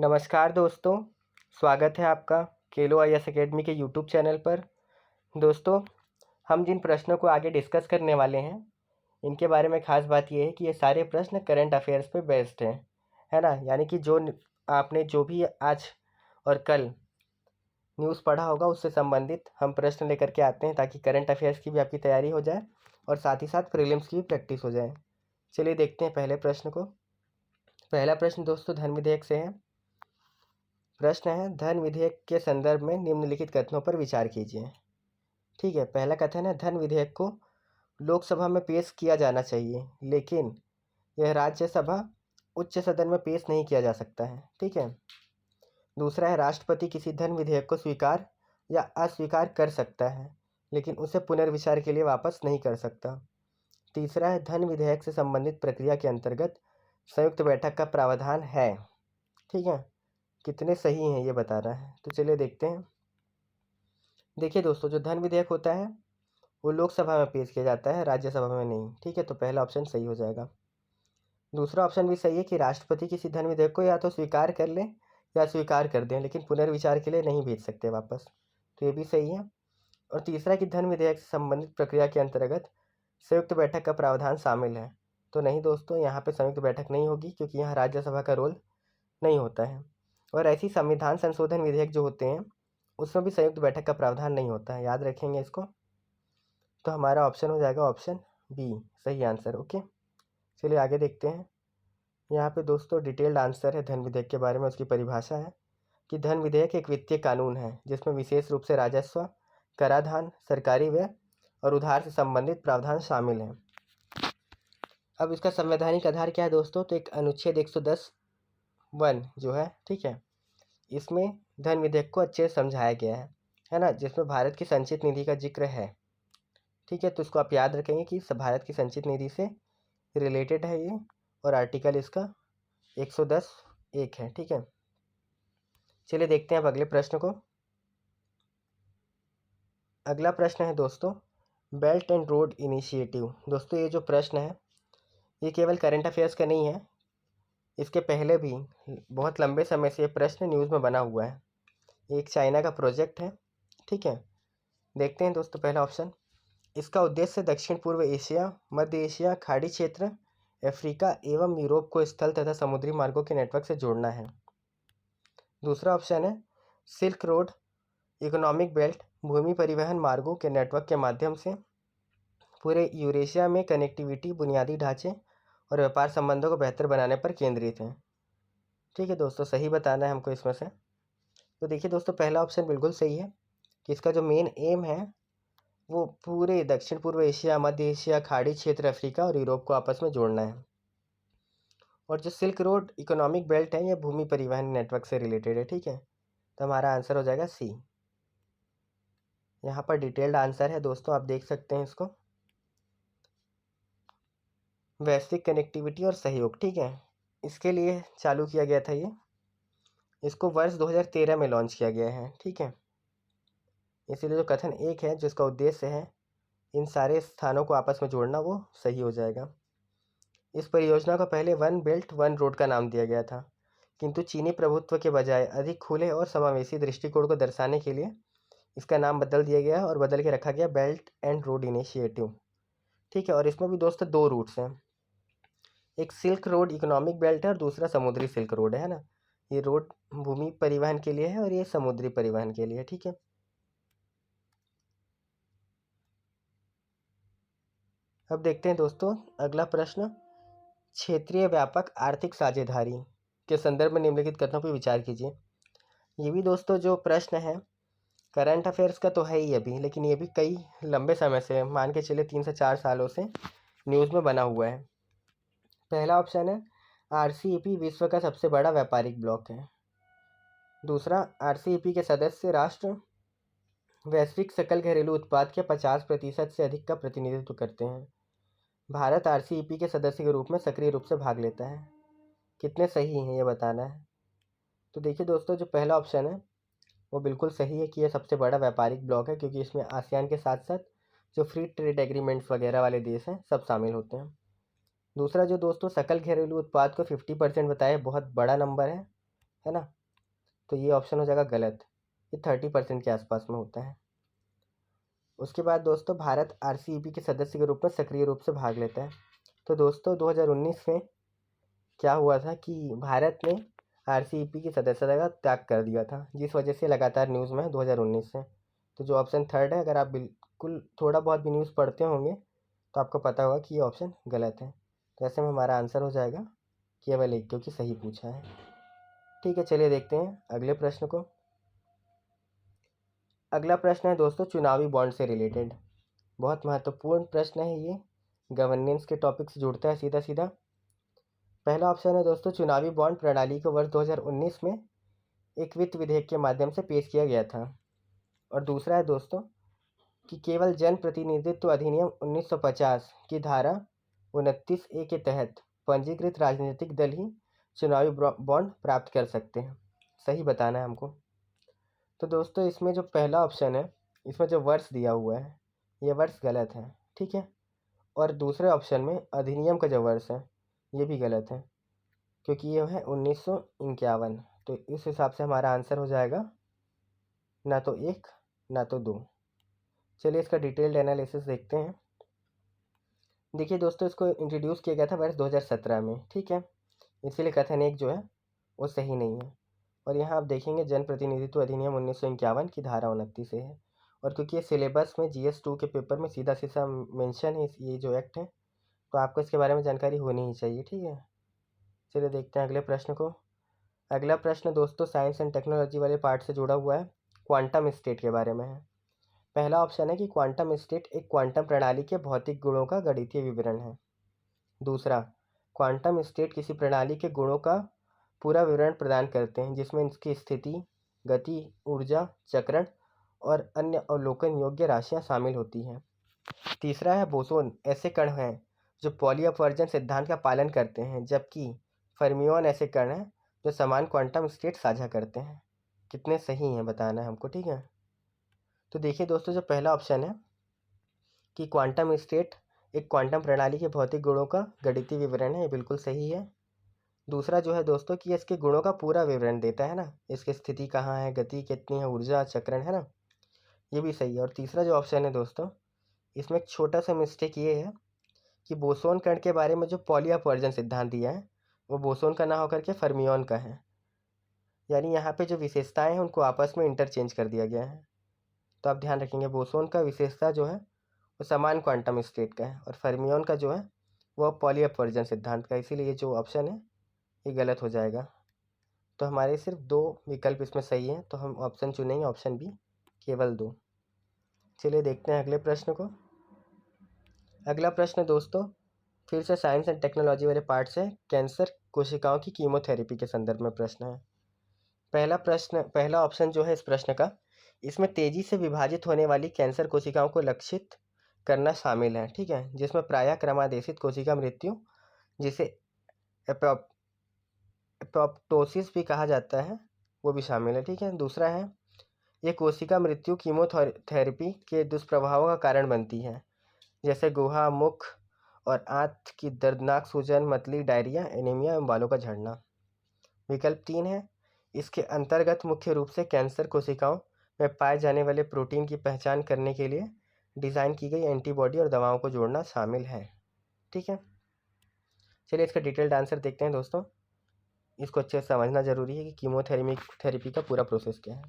नमस्कार दोस्तों, स्वागत है आपका खेलो आईएएस एकेडमी के यूट्यूब चैनल पर। दोस्तों, हम जिन प्रश्नों को आगे डिस्कस करने वाले हैं, इनके बारे में ख़ास बात यह है कि ये सारे प्रश्न करंट अफेयर्स पे बेस्ड हैं, है ना। यानी कि आपने जो भी आज और कल न्यूज़ पढ़ा होगा उससे संबंधित हम प्रश्न लेकर के आते हैं, ताकि करंट अफेयर्स की भी आपकी तैयारी हो जाए और साथ ही साथ प्रीलिम्स की भी प्रैक्टिस हो जाए। चलिए देखते हैं पहले प्रश्न को। पहला प्रश्न दोस्तों धन विधेयक से है। प्रश्न है, धन विधेयक के संदर्भ में निम्नलिखित कथनों पर विचार कीजिए। ठीक है, पहला कथन है, धन विधेयक को लोकसभा में पेश किया जाना चाहिए, लेकिन यह राज्यसभा उच्च सदन में पेश नहीं किया जा सकता है। ठीक है। दूसरा है, राष्ट्रपति किसी धन विधेयक को स्वीकार या अस्वीकार कर सकता है, लेकिन उसे पुनर्विचार के लिए वापस नहीं कर सकता। तीसरा है, धन विधेयक से संबंधित प्रक्रिया के अंतर्गत संयुक्त बैठक का प्रावधान है। ठीक है, कितने सही हैं ये बता रहा है। तो चलिए देखते हैं। देखिए दोस्तों, जो धन विधेयक होता है वो लोकसभा में पेश किया जाता है, राज्यसभा में नहीं। ठीक है, तो पहला ऑप्शन सही हो जाएगा। दूसरा ऑप्शन भी सही है कि राष्ट्रपति किसी धन विधेयक को या तो स्वीकार कर लें या स्वीकार कर दें, लेकिन पुनर्विचार के लिए नहीं भेज सकते वापस, तो ये भी सही है। और तीसरा कि धन विधेयक से संबंधित प्रक्रिया के अंतर्गत संयुक्त बैठक का प्रावधान शामिल है, तो नहीं दोस्तों, यहाँ पर संयुक्त बैठक नहीं होगी, क्योंकि यहाँ राज्यसभा का रोल नहीं होता है। और ऐसी संविधान संशोधन विधेयक जो होते हैं उसमें भी संयुक्त बैठक का प्रावधान नहीं होता है, याद रखेंगे इसको। तो हमारा ऑप्शन हो जाएगा ऑप्शन बी, सही आंसर। ओके, चलिए आगे देखते हैं। यहाँ पे दोस्तों डिटेल्ड आंसर है धन विधेयक के बारे में। उसकी परिभाषा है कि धन विधेयक एक वित्तीय कानून है जिसमें विशेष रूप से राजस्व, कराधान, सरकारी व्यय और उधार से संबंधित प्रावधान शामिल हैं। अब इसका संवैधानिक आधार क्या है दोस्तों? तो एक अनुच्छेद 110(1) जो है, ठीक है, इसमें धन विधेयक को अच्छे से समझाया गया है ना, जिसमें भारत की संचित निधि का जिक्र है। ठीक है, तो इसको आप याद रखेंगे कि भारत की संचित निधि से रिलेटेड है ये, और आर्टिकल इसका 110(1) है। ठीक है, चलिए देखते हैं अब अगले प्रश्न को। अगला प्रश्न है दोस्तों, बेल्ट एंड रोड इनिशिएटिव। दोस्तों ये जो प्रश्न है ये केवल करंट अफेयर्स का नहीं है, इसके पहले भी बहुत लंबे समय से ये प्रश्न न्यूज़ में बना हुआ है। ये एक चाइना का प्रोजेक्ट है। ठीक है, देखते हैं दोस्तों पहला ऑप्शन। इसका उद्देश्य दक्षिण पूर्व एशिया, मध्य एशिया, खाड़ी क्षेत्र, अफ्रीका एवं यूरोप को स्थल तथा समुद्री मार्गों के नेटवर्क से जोड़ना है। दूसरा ऑप्शन है, सिल्क रोड इकोनॉमिक बेल्ट, भूमि परिवहन मार्गों के नेटवर्क के माध्यम से पूरे यूरेशिया में कनेक्टिविटी, बुनियादी ढांचे और व्यापार संबंधों को बेहतर बनाने पर केंद्रित है। ठीक है दोस्तों, सही बताना है हमको इसमें से। तो देखिए दोस्तों, पहला ऑप्शन बिल्कुल सही है कि इसका जो मेन एम है वो पूरे दक्षिण पूर्व एशिया, मध्य एशिया, खाड़ी क्षेत्र, अफ्रीका और यूरोप को आपस में जोड़ना है। और जो सिल्क रोड इकोनॉमिक बेल्ट है ये भूमि परिवहन नेटवर्क से रिलेटेड है। ठीक है, तो हमारा आंसर हो जाएगा सी। यहाँ पर डिटेल्ड आंसर है दोस्तों, आप देख सकते हैं इसको। वैश्विक कनेक्टिविटी और सहयोग, ठीक है, इसके लिए चालू किया गया था ये। इसको वर्ष 2013 में लॉन्च किया गया है। ठीक है, इसीलिए जो कथन एक है जिसका उद्देश्य है इन सारे स्थानों को आपस में जोड़ना, वो सही हो जाएगा। इस परियोजना को पहले वन बेल्ट वन रोड का नाम दिया गया था, किंतु चीनी प्रभुत्व के बजाय अधिक खुले और समावेशी दृष्टिकोण को दर्शाने के लिए इसका नाम बदल दिया गया और बदल के रखा गया बेल्ट एंड रोड इनिशिएटिव। ठीक है, और इसमें भी दोस्तों दो रूट्स हैं, एक सिल्क रोड इकोनॉमिक बेल्ट है और दूसरा समुद्री सिल्क रोड है ना। ये रोड भूमि परिवहन के लिए है और ये समुद्री परिवहन के लिए। ठीक है, अब देखते हैं दोस्तों अगला प्रश्न, क्षेत्रीय व्यापक आर्थिक साझेदारी के संदर्भ में निम्नलिखित कथनों पर विचार कीजिए। ये भी दोस्तों जो प्रश्न है करंट अफेयर्स का तो है ही अभी, लेकिन ये भी कई लंबे समय से, मान के चलिए 3 से 4 सालों से न्यूज़ में बना हुआ है। पहला ऑप्शन है, आरसीईपी विश्व का सबसे बड़ा व्यापारिक ब्लॉक है। दूसरा, आरसीईपी के सदस्य राष्ट्र वैश्विक सकल घरेलू उत्पाद के 50% से अधिक का प्रतिनिधित्व करते हैं। भारत आरसीईपी के सदस्य के रूप में सक्रिय रूप से भाग लेता है। कितने सही हैं ये बताना है। तो देखिए दोस्तों, जो पहला ऑप्शन है वो बिल्कुल सही है कि यह सबसे बड़ा व्यापारिक ब्लॉक है, क्योंकि इसमें आसियान के साथ साथ जो फ्री ट्रेड एग्रीमेंट्स वगैरह वाले देश हैं सब शामिल होते हैं। दूसरा जो दोस्तों सकल घरेलू उत्पाद को 50% बताया, बहुत बड़ा नंबर है, है ना। तो ये ऑप्शन हो जाएगा गलत, ये 30% के आसपास में होता है। उसके बाद दोस्तों भारत RCEP के सदस्य के रूप में सक्रिय रूप से भाग लेता है। तो दोस्तों 2019 में क्या हुआ था कि भारत ने RCEP की सदस्यता का त्याग कर दिया था, जिस वजह से लगातार न्यूज़ में है 2019 से। तो जो ऑप्शन थर्ड है, अगर आप बिल्कुल थोड़ा बहुत भी न्यूज़ पढ़ते होंगे तो आपको पता होगा कि ये ऑप्शन गलत है। तो ऐसे में हमारा आंसर हो जाएगा केवल एक, क्योंकि सही पूछा है। ठीक है, चलिए देखते हैं अगले प्रश्न को। अगला प्रश्न है दोस्तों चुनावी बॉन्ड से रिलेटेड, बहुत महत्वपूर्ण प्रश्न है ये, गवर्नेंस के टॉपिक से जुड़ता है सीधा सीधा। पहला ऑप्शन है दोस्तों चुनावी बॉन्ड प्रणाली को वर्ष 2019 में एक वित्त विधेयक के माध्यम से पेश किया गया था। और दूसरा है दोस्तों कि केवल जन प्रतिनिधित्व अधिनियम 1950 की धारा 29A के तहत पंजीकृत राजनीतिक दल ही चुनावी बॉन्ड प्राप्त कर सकते हैं। सही बताना है हमको। तो दोस्तों इसमें जो पहला ऑप्शन है, इसमें जो वर्ष दिया हुआ है ये वर्ष गलत है, ठीक है। और दूसरे ऑप्शन में अधिनियम का जो वर्ष है ये भी गलत है, क्योंकि ये है 1951। तो इस हिसाब से हमारा आंसर हो जाएगा ना तो 1 ना तो 2। चलिए इसका डिटेल्ड एनालिसिस देखते हैं। देखिए दोस्तों इसको इंट्रोड्यूस किया गया था वर्ष 2017 में, ठीक है। इसीलिए कथन 1 जो है वो सही नहीं है। और यहाँ आप देखेंगे जन प्रतिनिधित्व अधिनियम 1951 की धारा 29 है। और क्योंकि ये सिलेबस में GS2 के पेपर में सीधा सीधा मेंशन है ये जो एक्ट है, तो आपको इसके बारे में जानकारी होनी ही चाहिए, ठीक है। चलिए देखते हैं अगले प्रश्न को। अगला प्रश्न दोस्तों साइंस एंड टेक्नोलॉजी वाले पार्ट से जुड़ा हुआ है, क्वांटम स्टेट के बारे में है। पहला ऑप्शन है कि क्वांटम स्टेट एक क्वांटम प्रणाली के भौतिक गुणों का गणितीय विवरण है। दूसरा, क्वांटम स्टेट किसी प्रणाली के गुणों का पूरा विवरण प्रदान करते हैं जिसमें इसकी स्थिति, गति, ऊर्जा, चक्रण और अन्य अवलोकन योग्य राशियां शामिल होती हैं। तीसरा है बोसोन ऐसे कण हैं जो पॉली अपवर्जन सिद्धांत का पालन करते हैं, जबकि फर्मियोन ऐसे कण हैं जो समान क्वांटम स्टेट साझा करते हैं। कितने सही हैं बताना है हमको, ठीक है। तो देखिए दोस्तों जो पहला ऑप्शन है कि क्वांटम स्टेट एक क्वांटम प्रणाली के भौतिक गुणों का गणितीय विवरण है, ये बिल्कुल सही है। दूसरा जो है दोस्तों कि इसके गुणों का पूरा विवरण देता है ना, इसकी स्थिति कहाँ है, गति कितनी है, ऊर्जा, चक्रण, है ना, ये भी सही है। और तीसरा जो ऑप्शन है दोस्तों, इसमें एक छोटा सा मिस्टेक ये है कि बोसोन कण के बारे में जो पॉली अपवर्जन सिद्धांत दिया है वो बोसोन का ना होकर के फर्मियोन का है, यानी यहाँ पे जो विशेषताएं हैं उनको आपस में इंटरचेंज कर दिया गया है। तो आप ध्यान रखेंगे बोसोन का विशेषता जो है वो समान क्वांटम स्टेट का है और फर्मियोन का जो है वो पॉली अपवर्जन सिद्धांत का, इसीलिए ये जो ऑप्शन है ये गलत हो जाएगा। तो हमारे सिर्फ 2 विकल्प इसमें सही हैं, तो हम ऑप्शन चुनेंगे ऑप्शन बी, केवल 2। चलिए देखते हैं अगले प्रश्न को। अगला प्रश्न दोस्तों फिर से साइंस एंड टेक्नोलॉजी वाले पार्ट से, कैंसर कोशिकाओं की कीमोथेरेपी के संदर्भ में प्रश्न है। पहला ऑप्शन जो है इस प्रश्न का, इसमें तेजी से विभाजित होने वाली कैंसर कोशिकाओं को लक्षित करना शामिल है, ठीक है, जिसमें प्रायः क्रमादेशित कोशिका मृत्यु, जिसे एपोप्टोसिस भी कहा जाता है, वो भी शामिल है, ठीक है। दूसरा है ये कोशिका मृत्यु कीमोथेरेपी के दुष्प्रभावों का कारण बनती है, जैसे गुहा, मुख और आंत की दर्दनाक सूजन, मतली, डायरिया, एनीमिया एवं बालों का झड़ना। विकल्प 3 है इसके अंतर्गत मुख्य रूप से कैंसर कोशिकाओं में पाए जाने वाले प्रोटीन की पहचान करने के लिए डिज़ाइन की गई एंटीबॉडी और दवाओं को जोड़ना शामिल है, ठीक है। चलिए इसका डिटेल्ड आंसर देखते हैं दोस्तों। इसको अच्छे से समझना जरूरी है कि कीमोथेरेपी का पूरा प्रोसेस क्या है।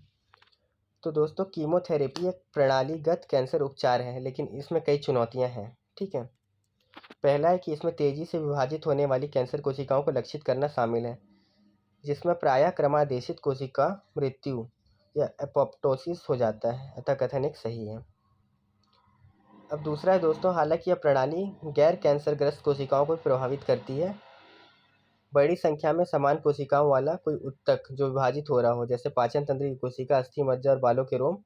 तो दोस्तों कीमोथेरेपी एक प्रणालीगत कैंसर उपचार है, लेकिन इसमें कई चुनौतियां हैं, ठीक है। पहला है कि इसमें तेजी से विभाजित होने वाली कैंसर कोशिकाओं को लक्षित करना शामिल है, जिसमें प्रायः क्रमादेशित कोशिका मृत्यु या एपोप्टोसिस हो जाता है, अतः कथन एक सही है। अब दूसरा है दोस्तों, हालांकि यह प्रणाली गैर कैंसरग्रस्त कोशिकाओं को प्रभावित करती है, बड़ी संख्या में समान कोशिकाओं वाला कोई ऊतक जो विभाजित हो रहा हो, जैसे पाचन तंत्र की कोशिका, अस्थि मज्जा और बालों के रोम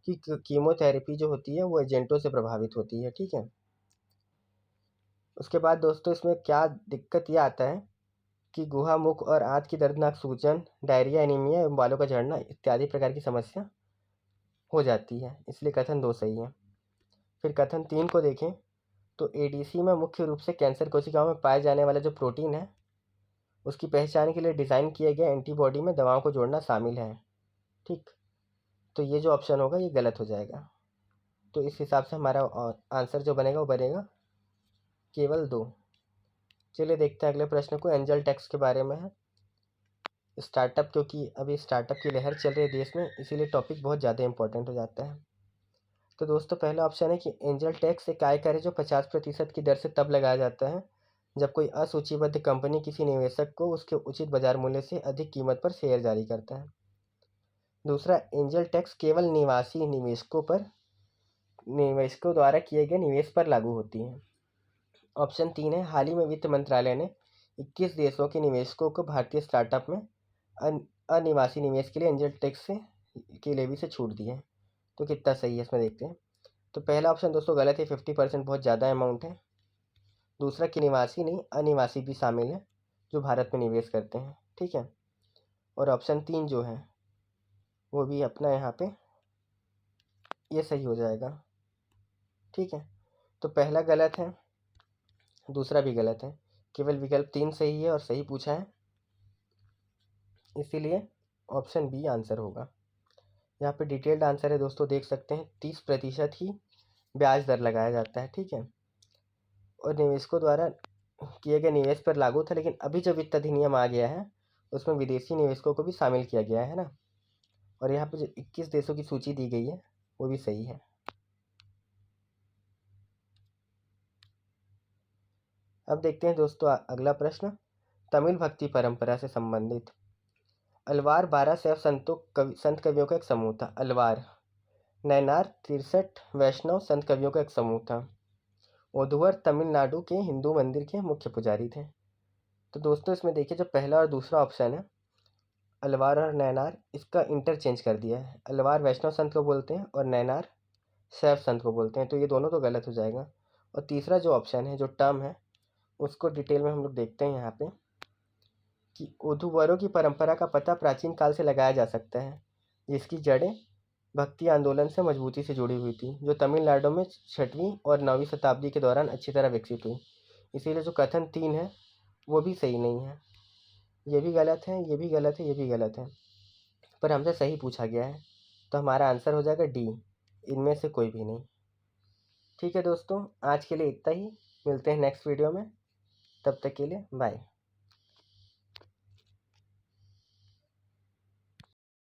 की कीमोथेरेपी जो होती है वो एजेंटों से प्रभावित होती है, ठीक है। उसके बाद दोस्तों इसमें क्या दिक्कत ये आता है कि गुहा, मुख और आंत की दर्दनाक सूजन, डायरिया, एनीमिया एवं बालों का झड़ना इत्यादि प्रकार की समस्या हो जाती है, इसलिए कथन 2 सही है। फिर कथन 3 को देखें तो एडीसी में मुख्य रूप से कैंसर कोशिकाओं में पाए जाने वाला जो प्रोटीन है उसकी पहचान के लिए डिज़ाइन किए गए एंटीबॉडी में दवाओं को जोड़ना शामिल है। ठीक, तो ये जो ऑप्शन होगा ये गलत हो जाएगा। तो इस हिसाब से हमारा आंसर जो बनेगा वो बनेगा केवल 2। चलिए देखते हैं अगले प्रश्न को। एंजल टैक्स के बारे में है। स्टार्टअप, क्योंकि अभी स्टार्टअप की लहर चल रही है देश में, इसीलिए टॉपिक बहुत ज़्यादा इंपॉर्टेंट हो जाता है। तो दोस्तों पहला ऑप्शन है कि एंजल टैक्स एक आयकर है जो 50% की दर से तब लगाया जाता है जब कोई असूचीबद्ध कंपनी किसी निवेशक को उसके उचित बाजार मूल्य से अधिक कीमत पर शेयर जारी करता है। दूसरा, एंजल टैक्स केवल निवासी निवेशकों द्वारा किए गए निवेश पर लागू होती है। ऑप्शन 3 है, हाल ही में वित्त मंत्रालय ने 21 देशों के निवेशकों को भारतीय स्टार्टअप में अनिवासी निवेश के लिए एंजल टैक्स की लेवी से छूट दी है। तो कितना सही है इसमें देखते हैं। तो पहला ऑप्शन दोस्तों गलत है, 50% बहुत ज़्यादा अमाउंट है। दूसरा, कि निवासी नहीं अनिवासी भी शामिल है जो भारत में निवेश करते हैं। ठीक है, और ऑप्शन 3 जो है वो भी अपना यहाँ पे ये सही हो जाएगा। ठीक है, तो पहला गलत है, दूसरा भी गलत है, केवल विकल्प 3 सही है और सही पूछा है, इसीलिए ऑप्शन बी आंसर होगा। यहाँ पे डिटेल्ड आंसर है दोस्तों, देख सकते हैं 30% ही ब्याज दर लगाया जाता है। ठीक है, और निवेशकों द्वारा किए गए निवेश पर लागू था, लेकिन अभी जो वित्त अधिनियम आ गया है उसमें विदेशी निवेशकों को भी शामिल किया गया है ना। और यहाँ पे जो 21 देशों की सूची दी गई है वो भी सही है। अब देखते हैं दोस्तों अगला प्रश्न, तमिल भक्ति परंपरा से संबंधित। अलवार 12 शैव संत कवियों का एक समूह था। अलवार, नैनार 63 वैष्णव संत कवियों का एक समूह था। ओधुवर तमिलनाडु के हिंदू मंदिर के मुख्य पुजारी थे। तो दोस्तों इसमें देखिए जो पहला और दूसरा ऑप्शन है अलवार और नैनार, इसका इंटरचेंज कर दिया है। अलवार वैष्णव संत को बोलते हैं और नैनार शैव संत को बोलते हैं, तो ये दोनों तो गलत हो जाएगा। और तीसरा जो ऑप्शन है, जो टर्म है, उसको डिटेल में हम लोग देखते हैं यहाँ पे कि ओधुवरों की परंपरा का पता प्राचीन काल से लगाया जा सकता है, जिसकी जड़ें भक्ति आंदोलन से मजबूती से जुड़ी हुई थी, जो तमिलनाडु में 6वीं और 9वीं शताब्दी के दौरान अच्छी तरह विकसित हुई। इसीलिए जो कथन 3 है वो भी सही नहीं है। ये भी गलत है, ये भी गलत है, ये भी गलत है, पर हमसे सही पूछा गया है, तो हमारा आंसर हो जाएगा डी, इनमें से कोई भी नहीं। ठीक है दोस्तों, आज के लिए इतना ही, मिलते हैं नेक्स्ट वीडियो में, तब तक के लिए बाय।